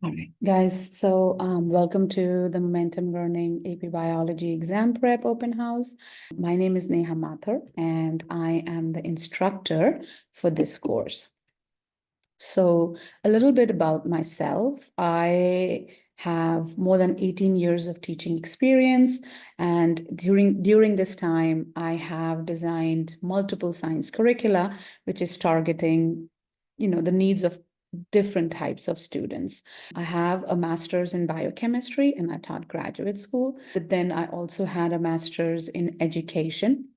All right, guys. So welcome to the Momentum Learning AP Biology Exam Prep Open House. My name is Neha Mathur, and I am the instructor for this course. So a little bit about myself. I have more than 18 years of teaching experience, and during this time, I have designed multiple science curricula, which is targeting, the needs of different types of students. I have a master's in biochemistry and I taught graduate school, but then I also had a master's in education.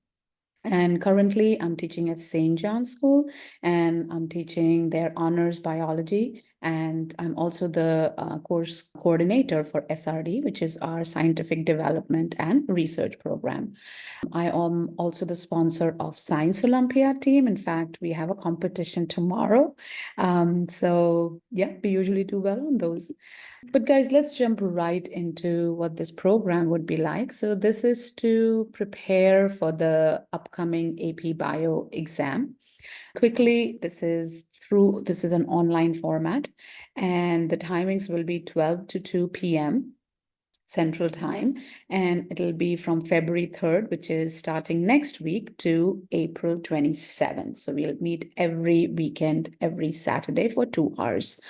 And currently, I'm teaching at St. John's School and I'm teaching their honors biology. And I'm also the course coordinator for SRD, which is our scientific development and research program. I am also the sponsor of Science Olympiad team. In fact, we have a competition tomorrow. So yeah, we usually do well on those. But guys, let's jump right into what this program would be like. So this is to prepare for the upcoming AP Bio exam. Quickly, this is an online format, and the timings will be 12 to 2 p.m. Central Time, and it'll be from February 3rd, which is starting next week, to April 27th. So we'll meet every weekend, every Saturday for 2 hours.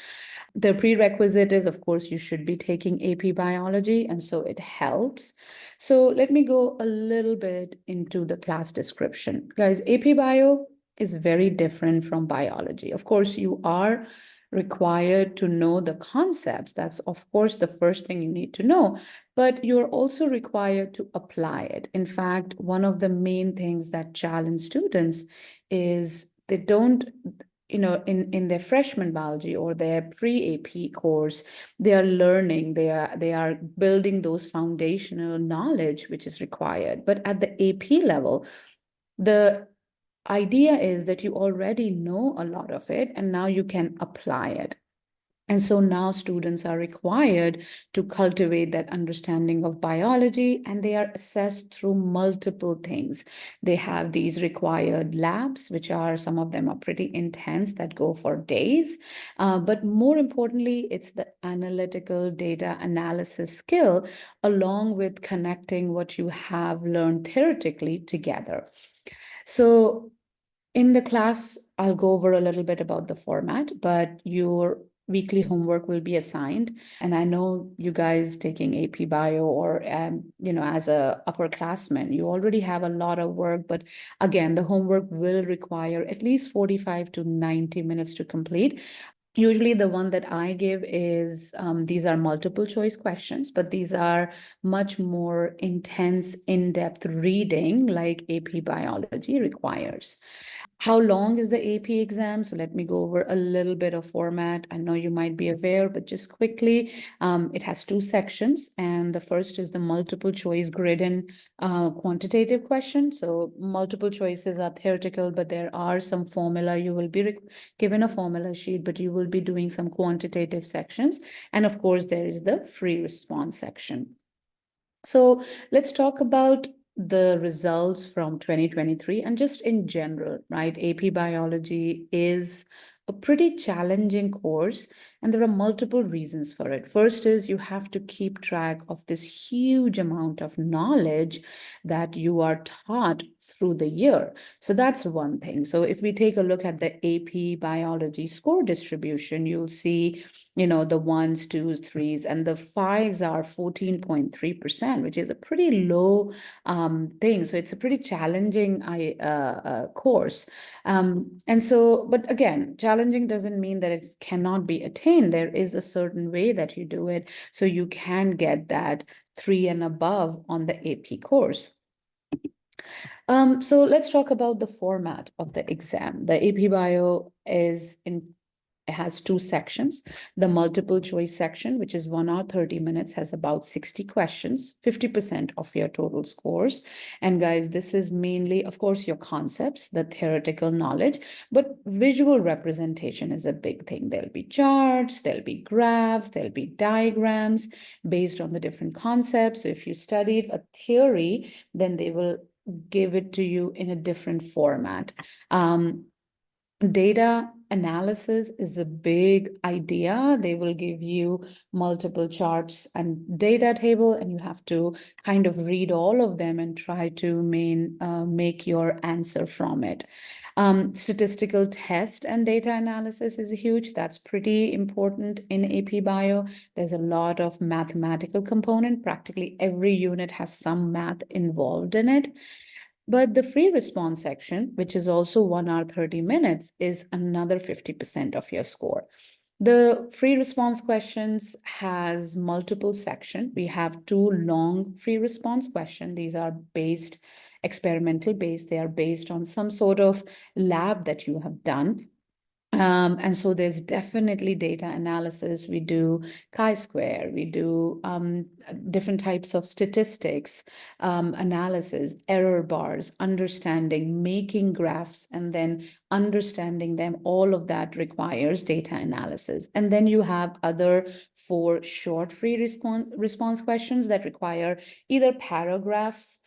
The prerequisite is, of course, you should be taking AP Biology, and so it helps. So let me go a little bit into the class description. Guys, AP Bio is very different from biology. Of course, you are required to know the concepts. That's, of course, the first thing you need to know, but you're also required to apply it. In fact, one of the main things that challenge students is they don't, in their freshman biology or their pre-AP course, they are learning, they are building those foundational knowledge which is required. But at the AP level, the idea is that you already know a lot of it and now you can apply it. And so now students are required to cultivate that understanding of biology, and they are assessed through multiple things. They have these required labs, which are, some of them are pretty intense, that go for days. But more importantly, it's the analytical data analysis skill, along with connecting what you have learned theoretically together. So in the class, I'll go over a little bit about the format, but your weekly homework will be assigned. And I know you guys taking AP Bio or, as a upperclassman, you already have a lot of work. But again, the homework will require at least 45 to 90 minutes to complete. Usually the one that I give is, these are multiple choice questions, but these are much more intense, in-depth reading like AP Biology requires. How long is the AP exam? So let me go over a little bit of format. I know you might be aware, but just quickly, it has 2 sections. And the first is the multiple choice grid and quantitative questions. So multiple choices are theoretical, but there are some formula. You will be given a formula sheet, but you will be doing some quantitative sections. And of course, there is the free response section. So let's talk about the results from 2023 and just in general, right? AP Biology is a pretty challenging course, and there are multiple reasons for it. First is you have to keep track of this huge amount of knowledge that you are taught through the year. So that's one thing. So if we take a look at the AP Biology score distribution, you'll see, the 1s, 2s, 3s, and the 5s are 14.3%, which is a pretty low thing. So it's a pretty challenging course. And so, but again, challenging doesn't mean that it cannot be attained. There is a certain way that you do it, so you can get that 3 and above on the AP course. So let's talk about the format of the exam. The AP Bio it has 2 sections. The multiple choice section, which is 1 hour, 30 minutes, has about 60 questions, 50% of your total scores. And guys, this is mainly, of course, your concepts, the theoretical knowledge, but visual representation is a big thing. There'll be charts, there'll be graphs, there'll be diagrams based on the different concepts. So if you studied a theory, then they will give it to you in a different format. Data analysis is a big idea. They will give you multiple charts and data table, and you have to kind of read all of them and try to make your answer from it. Statistical test and data analysis is huge. That's pretty important in AP Bio. There's a lot of mathematical component. Practically every unit has some math involved in it. But the free response section, which is also 1 hour, 30 minutes, is another 50% of your score. The free response questions has multiple sections. We have two long free response questions. These are based, experimental based. They are based on some sort of lab that you have done. And so there's definitely data analysis. We do chi-square, we do different types of statistics, analysis, error bars, understanding, making graphs, and then understanding them. All of that requires data analysis. And then you have other 4 short free response questions that require either paragraphs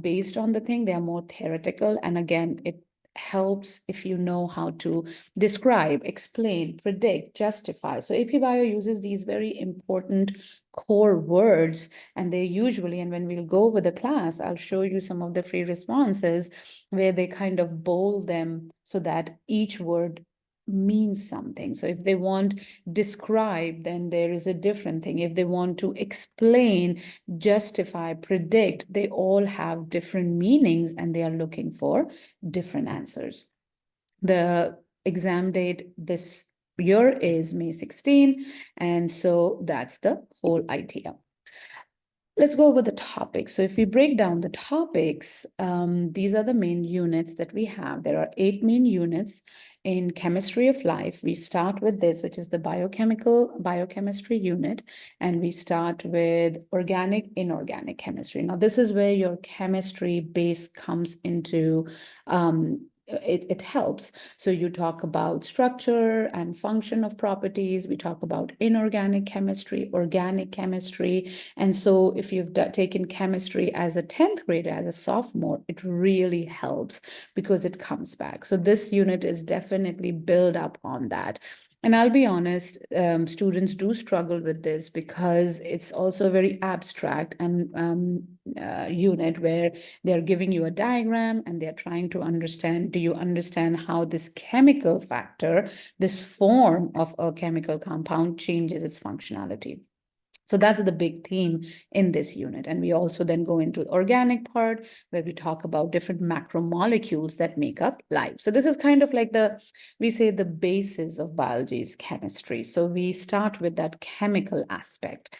based on the thing. They are more theoretical. And again, it helps if you know how to describe, explain, predict, justify. So AP Bio uses these very important core words, and they usually, and when we'll go over the class, I'll show you some of the free responses where they kind of bold them so that each word means something. So if they want describe, then there is a different thing. If they want to explain, justify, predict, they all have different meanings and they are looking for different answers. The exam date this year is May 16, and so that's the whole idea. Let's go over the topics. So if we break down the topics, these are the main units that we have. There are 8 main units in chemistry of life. We start with this, which is the biochemistry unit, and we start with organic, inorganic chemistry. Now, this is where your chemistry base comes into it helps. So you talk about structure and function of properties. We talk about inorganic chemistry, organic chemistry. And so if you've taken chemistry as a 10th grader, as a sophomore, it really helps because it comes back. So this unit is definitely built up on that. And I'll be honest, students do struggle with this because it's also a very abstract and unit where they're giving you a diagram and they're trying to understand, do you understand how this chemical factor, this form of a chemical compound changes its functionality? So that's the big theme in this unit. And we also then go into the organic part where we talk about different macromolecules that make up life. So this is kind of like we say the basis of biology is chemistry. So we start with that chemical aspect.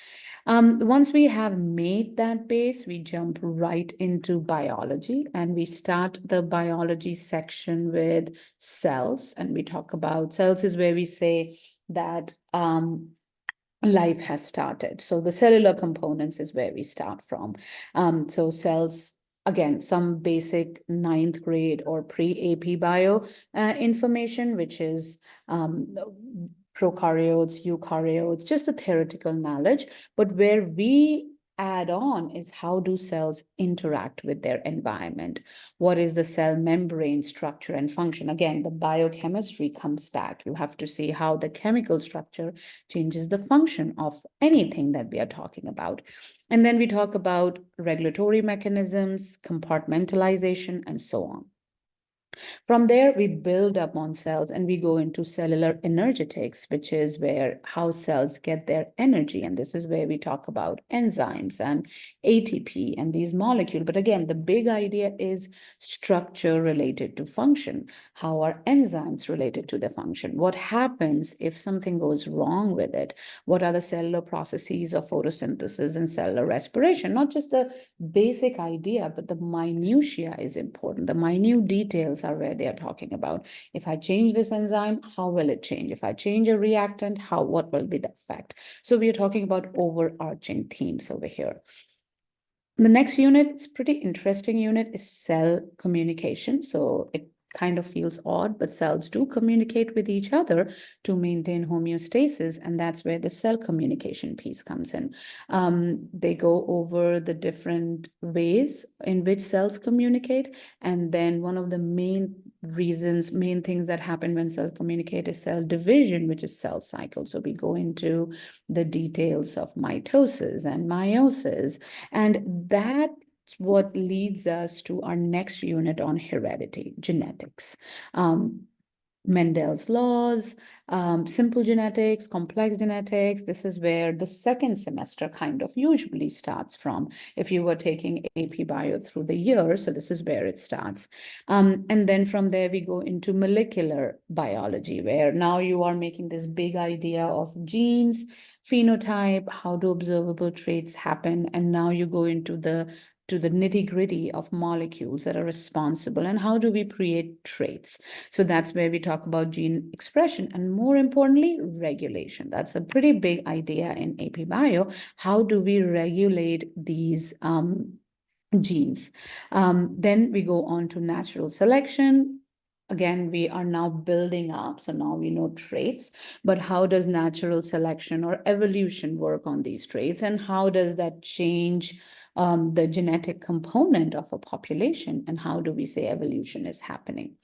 Once we have made that base, we jump right into biology and we start the biology section with cells. And we talk about cells is where we say that life has started. So the cellular components is where we start from. So cells, again, some basic 9th grade or pre-AP bio information, which is prokaryotes, eukaryotes, just the theoretical knowledge. But where we add on is how do cells interact with their environment? What is the cell membrane structure and function? Again, the biochemistry comes back. You have to see how the chemical structure changes the function of anything that we are talking about. And then we talk about regulatory mechanisms, compartmentalization, and so on. From there, we build up on cells and we go into cellular energetics, which is where how cells get their energy. And this is where we talk about enzymes and ATP and these molecules. But again, the big idea is structure related to function. How are enzymes related to the function? What happens if something goes wrong with it? What are the cellular processes of photosynthesis and cellular respiration? Not just the basic idea, but the minutiae is important. The minute details are where they are talking about. If I change this enzyme, how will it change? If I change a reactant, what will be the effect? So we are talking about overarching themes over here. The next unit, it's pretty interesting unit, is cell communication. So it kind of feels odd, but cells do communicate with each other to maintain homeostasis, and that's where the cell communication piece comes in. They go over the different ways in which cells communicate, and then one of the main things that happen when cells communicate is cell division, which is cell cycle. So we go into the details of mitosis and meiosis, and that's what leads us to our next unit on heredity, genetics. Mendel's laws, simple genetics, complex genetics. This is where the second semester kind of usually starts from if you were taking AP Bio through the year. So this is where it starts. And then from there, we go into molecular biology, where now you are making this big idea of genes, phenotype, how do observable traits happen, and now you go into the nitty-gritty of molecules that are responsible and how do we create traits. So that's where we talk about gene expression and, more importantly, regulation. That's a pretty big idea in AP Bio. How do we regulate these genes? Then we go on to natural selection. Again, we are now building up. So now we know traits, but how does natural selection or evolution work on these traits? And how does that change the genetic component of a population? And how do we say evolution is happening?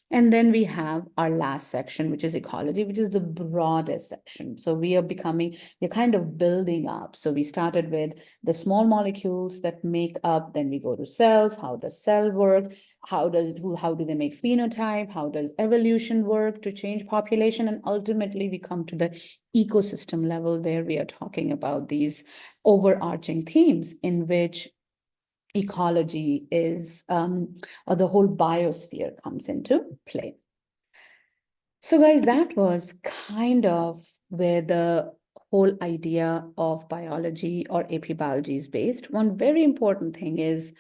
And then we have our last section, which is ecology, which is the broadest section. So we're kind of building up. So we started with the small molecules that make up, then we go to cells. How does cell work? How do they make phenotype? How does evolution work to change population? And ultimately we come to the ecosystem level, where we are talking about these overarching themes in which ecology is, or the whole biosphere comes into play. So guys, that was kind of where the whole idea of biology or AP biology is based. One very important thing is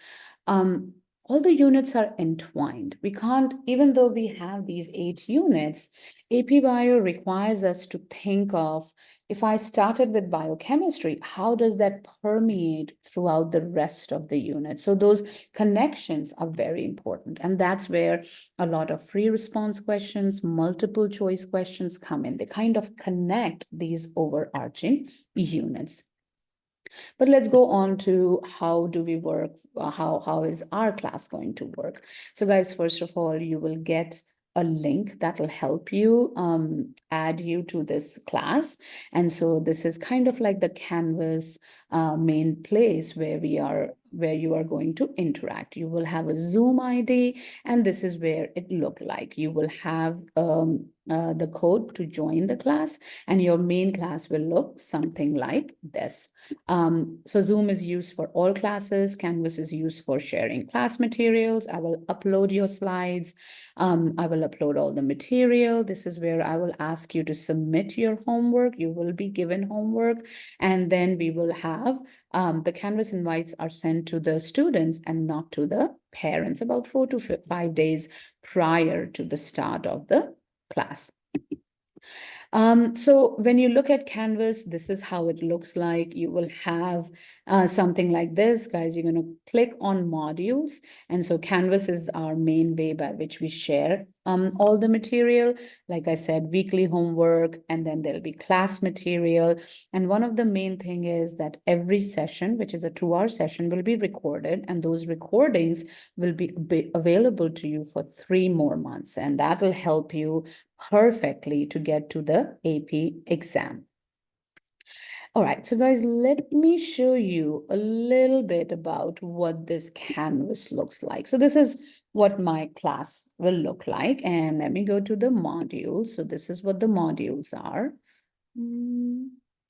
all the units are entwined. We can't, even though we have these 8 units, AP Bio requires us to think of, if I started with biochemistry, how does that permeate throughout the rest of the unit? So those connections are very important. And that's where a lot of free response questions, multiple choice questions come in. They kind of connect these overarching units. But let's go on to how do we work? How is our class going to work? So guys, first of all, you will get a link that will help you add you to this class. And so this is kind of like the Canvas main place where you are going to interact. You will have a Zoom ID, and this is where it look like. You will have the code to join the class, and your main class will look something like this. So Zoom is used for all classes. Canvas is used for sharing class materials. I will upload your slides. I will upload all the material. This is where I will ask you to submit your homework. You will be given homework, and then we will have the Canvas invites are sent to the students and not to the parents about 4 to 5 days prior to the start of the class. So when you look at Canvas, this is how it looks like. You will have something like this, guys. You're going to click on modules. And so Canvas is our main way by which we share all the material. Like I said, weekly homework, and then there'll be class material. And one of the main thing is that every session, which is a 2-hour session, will be recorded, and those recordings will be available to you for 3 more months. And that will help you perfectly to get to the AP exam. All right, so guys, let me show you a little bit about what this Canvas looks like. So this is what my class will look like. And let me go to the modules. So this is what the modules are.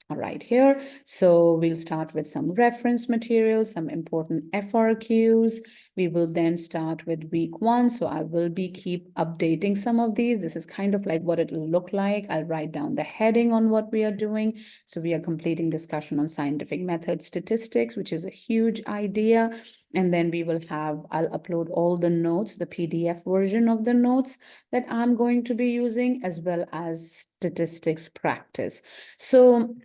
All right, here. So we'll start with some reference material, some important FRQs. We will then start with week 1. So I will keep updating some of these. This is kind of like what it will look like. I'll write down the heading on what we are doing. So we are completing discussion on scientific method statistics, which is a huge idea. And then I'll upload all the notes, the PDF version of the notes that I'm going to be using, as well as statistics practice. So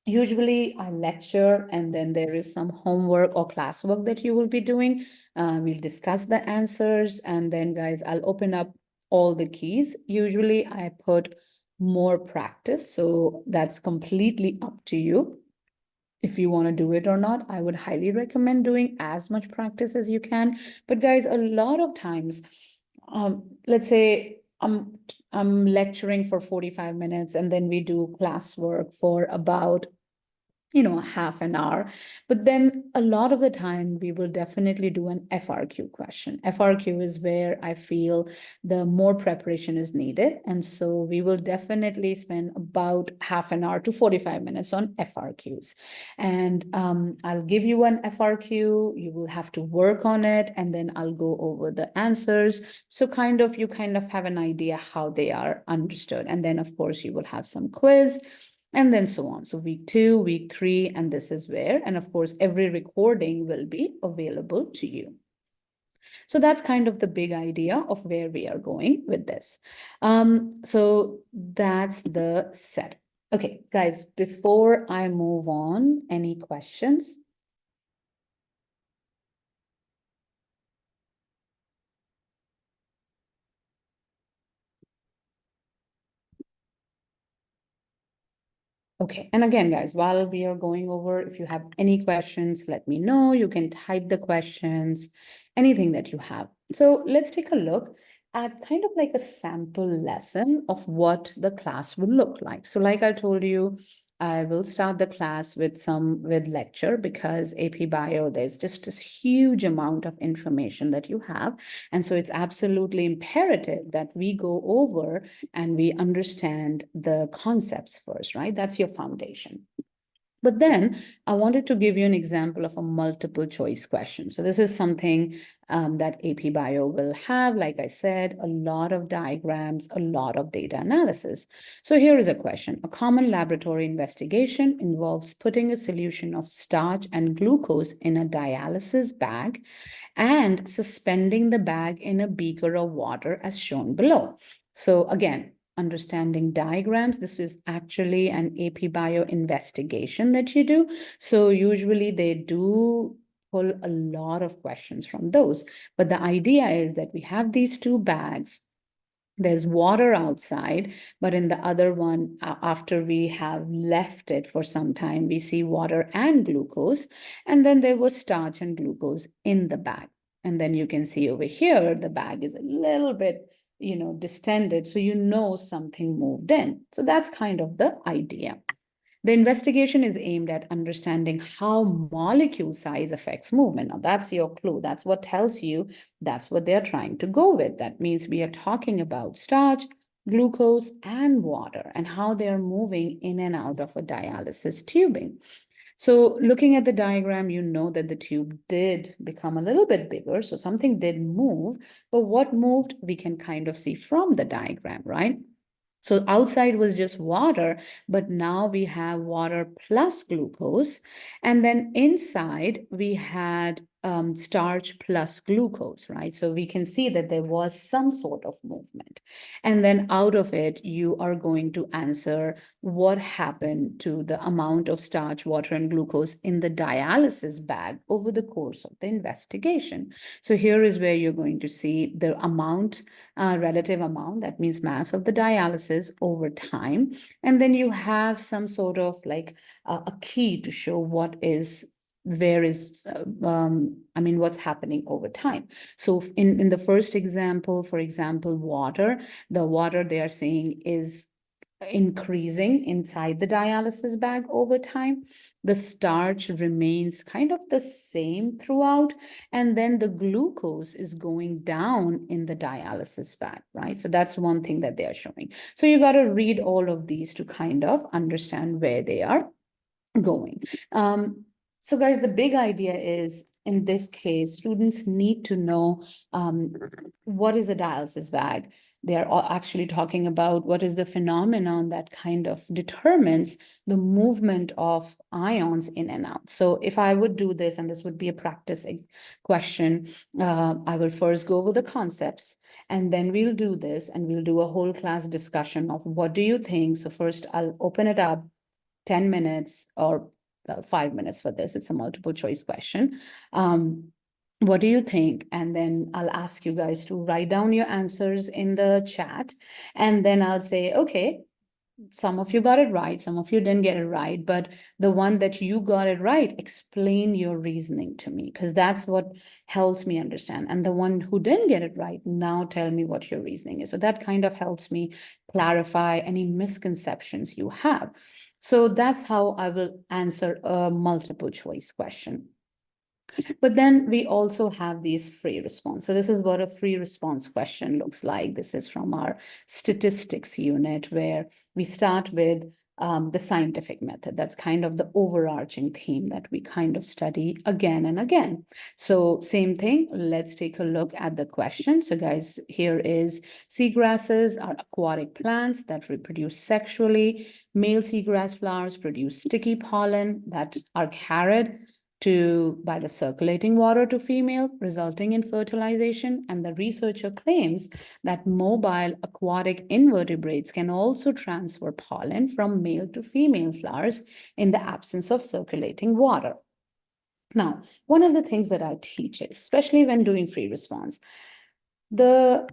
Usually I lecture and then there is some homework or classwork that you will be doing. We'll discuss the answers and then guys, I'll open up all the keys. Usually I put more practice, so that's completely up to you. If you want to do it or not, I would highly recommend doing as much practice as you can. But guys, a lot of times, let's say I'm lecturing for 45 minutes and then we do classwork for about half an hour. But then a lot of the time, we will definitely do an FRQ question. FRQ is where I feel the more preparation is needed. And so we will definitely spend about half an hour to 45 minutes on FRQs. And I'll give you an FRQ, you will have to work on it, and then I'll go over the answers. So you kind of have an idea how they are understood. And then, of course, you will have some quiz and then so on. So week 2, week 3, and this is where, and of course, every recording will be available to you. So that's kind of the big idea of where we are going with this. So that's the set. Okay, guys, before I move on, any questions? Okay, and again, guys, while we are going over, if you have any questions, let me know. You can type the questions, anything that you have. So let's take a look at kind of like a sample lesson of what the class will look like. So like I told you, I will start the class with lecture because AP Bio, there's just this huge amount of information that you have. And so it's absolutely imperative that we go over and we understand the concepts first, right? That's your foundation. But then I wanted to give you an example of a multiple choice question. So this is something that AP Bio will have, like I said, a lot of diagrams, a lot of data analysis. So here is a question. A common laboratory investigation involves putting a solution of starch and glucose in a dialysis bag and suspending the bag in a beaker of water as shown below. So again, understanding diagrams. This is actually an AP Bio investigation that you do. So usually they do pull a lot of questions from those. But the idea is that we have these two bags. There's water outside, but in the other one, after we have left it for some time, we see water and glucose. And then there was starch and glucose in the bag. And then you can see over here, the bag is a little bit distended, so something moved in. So that's kind of the idea. The investigation is aimed at understanding how molecule size affects movement. Now, that's your clue. That's what tells you that's what they're trying to go with. That means we are talking about starch, glucose, and water and how they're moving in and out of a dialysis tubing. So looking at the diagram, you know that the tube did become a little bit bigger. So something did move, but what moved, we can kind of see from the diagram, right? So outside was just water, but now we have water plus glucose. And then inside we had starch plus glucose, right? So we can see that there was some sort of movement. And then out of it, you are going to answer what happened to the amount of starch, water, and glucose in the dialysis bag over the course of the investigation. So here is where you're going to see the amount, relative amount, that means mass of the dialysis over time. And then you have some sort of like a key to show what's happening over time. So in the first example, for example, the water they are saying is increasing inside the dialysis bag over time. The starch remains kind of the same throughout, and then the glucose is going down in the dialysis bag, right? So that's one thing that they are showing. So you got to read all of these to kind of understand where they are going. So guys, the big idea is, in this case, students need to know what is a dialysis bag. They're actually talking about what is the phenomenon that kind of determines the movement of ions in and out. So if I would do this, and this would be a practice question, I will first go over the concepts, and then we'll do this, and we'll do a whole class discussion of what do you think. So first I'll open it up 10 minutes or 5 minutes for this. It's a multiple choice question. What do you think? And then I'll ask you guys to write down your answers in the chat. And then I'll say, okay, some of you got it right, some of you didn't get it right, but the one that you got it right, explain your reasoning to me, because that's what helps me understand. And the one who didn't get it right, now tell me what your reasoning is. So that kind of helps me clarify any misconceptions you have. So that's how I will answer a multiple choice question. But then we also have these free response. So this is what a free response question looks like. This is from our statistics unit, where we start with the scientific method. That's kind of the overarching theme that we kind of study again and again. So same thing, let's take a look at the question. So guys, here is seagrasses are aquatic plants that reproduce sexually. Male seagrass flowers produce sticky pollen that are carried by the circulating water to female, resulting in fertilization. And the researcher claims that mobile aquatic invertebrates can also transfer pollen from male to female flowers in the absence of circulating water. Now, one of the things that I teach, especially when doing free response, the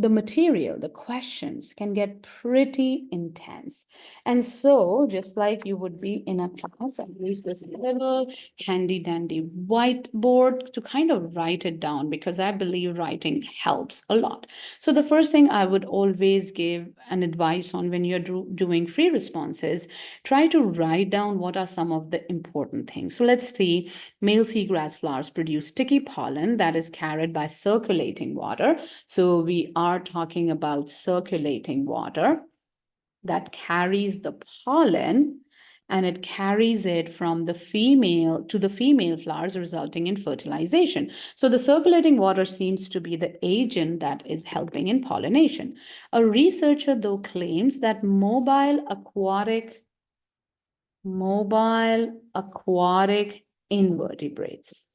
material, the questions can get pretty intense. And so just like you would be in a class, I use this little handy dandy whiteboard to kind of write it down, because I believe writing helps a lot. So the first thing I would always give an advice on when you're doing free responses, try to write down what are some of the important things. So let's see, male seagrass flowers produce sticky pollen that is carried by circulating water. So we are talking about circulating water that carries the pollen, and it carries it from the female to the female flowers, resulting in fertilization. So the circulating water seems to be the agent that is helping in pollination. A researcher, though, claims that mobile aquatic invertebrates.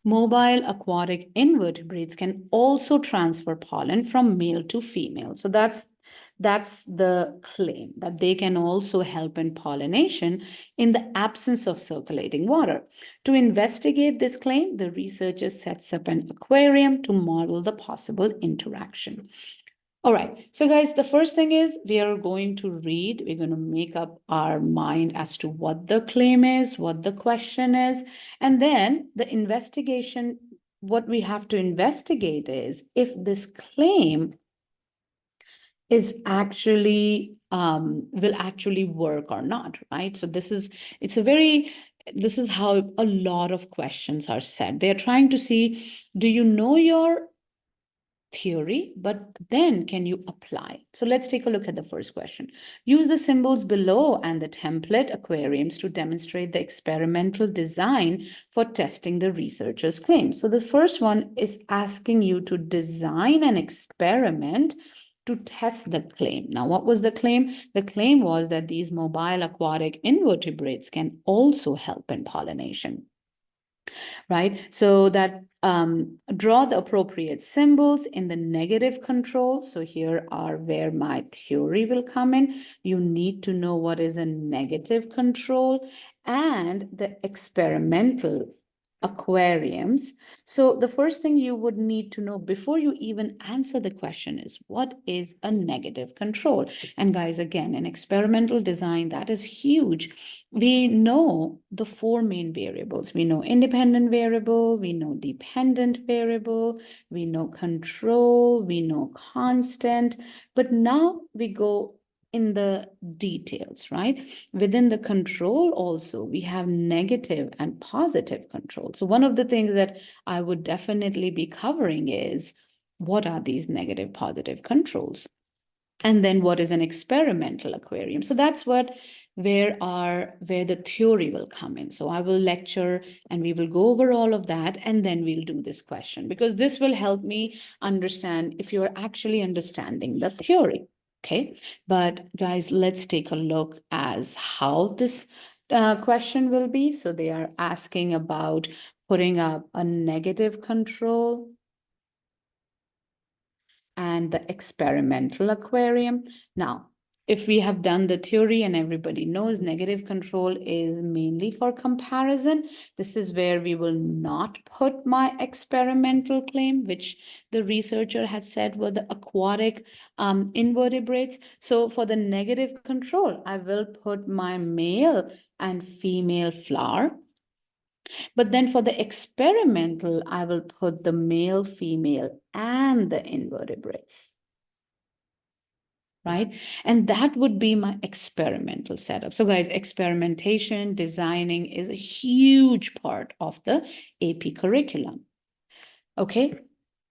Mobile aquatic invertebrates can also transfer pollen from male to female. So that's the claim, that they can also help in pollination in the absence of circulating water. To investigate this claim, the researcher sets up an aquarium to model the possible interaction. All right, so guys, the first thing is we are going to read, we're going to make up our mind as to what the claim is, what the question is, and then the investigation, what we have to investigate is if this claim is actually, will actually work or not, right? So this is how a lot of questions are set. They're trying to see, do you know your theory, but then can you apply? So let's take a look at the first question. Use the symbols below and the template aquariums to demonstrate the experimental design for testing the researcher's claims. So the first one is asking you to design an experiment to test the claim. Now, what was the claim? The claim was that these mobile aquatic invertebrates can also help in pollination, right? So that draw the appropriate symbols in the negative control. So here are where my theory will come in. You need to know what is a negative control and the experimental aquariums. So the first thing you would need to know before you even answer the question is, what is a negative control? And guys, again, in experimental design, that is huge. We know the four main variables. We know independent variable, we know dependent variable, we know control, we know constant, but now we go in the details, right? Within the control also, we have negative and positive control. So one of the things that I would definitely be covering is, what are these negative, positive controls? And then what is an experimental aquarium? So that's where the theory will come in. So I will lecture and we will go over all of that, and then we'll do this question, because this will help me understand if you're actually understanding the theory. Okay, but guys, let's take a look as how this question will be. So they are asking about putting up a negative control and the experimental aquarium. Now, if we have done the theory and everybody knows negative control is mainly for comparison, this is where we will not put my experimental claim, which the researcher had said were the aquatic invertebrates. So for the negative control, I will put my male and female flower. But then for the experimental, I will put the male, female, and the invertebrates. Right? And that would be my experimental setup. So guys, experimentation, designing is a huge part of the AP curriculum. Okay.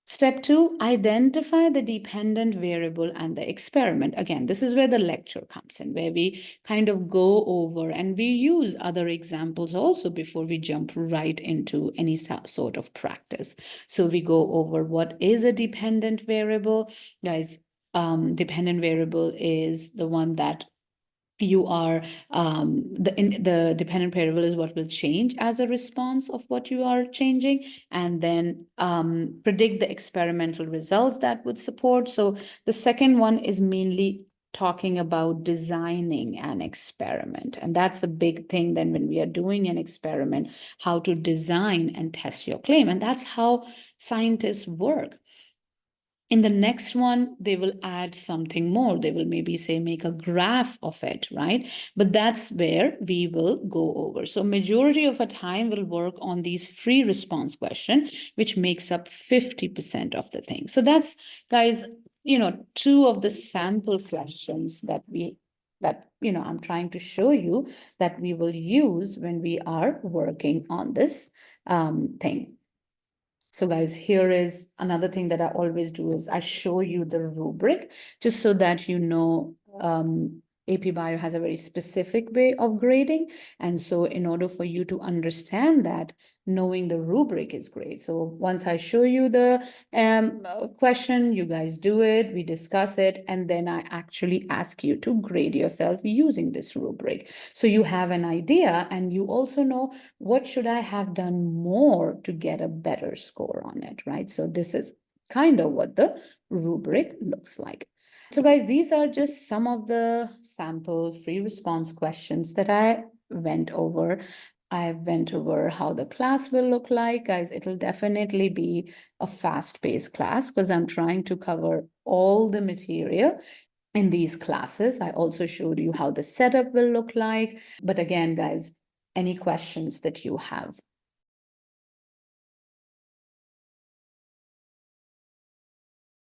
Step 2, identify the dependent variable and the experiment. Again, this is where the lecture comes in, where we kind of go over and we use other examples also before we jump right into any sort of practice. So we go over what is a dependent variable. Guys, dependent variable is the one that you are the dependent variable is what will change as a response of what you are changing, and then predict the experimental results that would support. So the second one is mainly talking about designing an experiment, and that's a big thing then when we are doing an experiment, how to design and test your claim, and that's how scientists work. In the next one, they will add something more. They will maybe say, make a graph of it, right? But that's where we will go over. So majority of our time will work on these free response question, which makes up 50% of the thing. So that's, guys, two of the sample questions that I'm trying to show you that we will use when we are working on this thing. So guys, here is another thing that I always do is I show you the rubric just so that you know AP Bio has a very specific way of grading. And so in order for you to understand that, knowing the rubric is great. So once I show you the question, you guys do it, we discuss it, and then I actually ask you to grade yourself using this rubric. So you have an idea and you also know what should I have done more to get a better score on it, right? So this is kind of what the rubric looks like. So guys, these are just some of the sample free response questions that I went over. I went over how the class will look like. Guys, it'll definitely be a fast-paced class because I'm trying to cover all the material in these classes. I also showed you how the setup will look like. But again, guys, any questions that you have?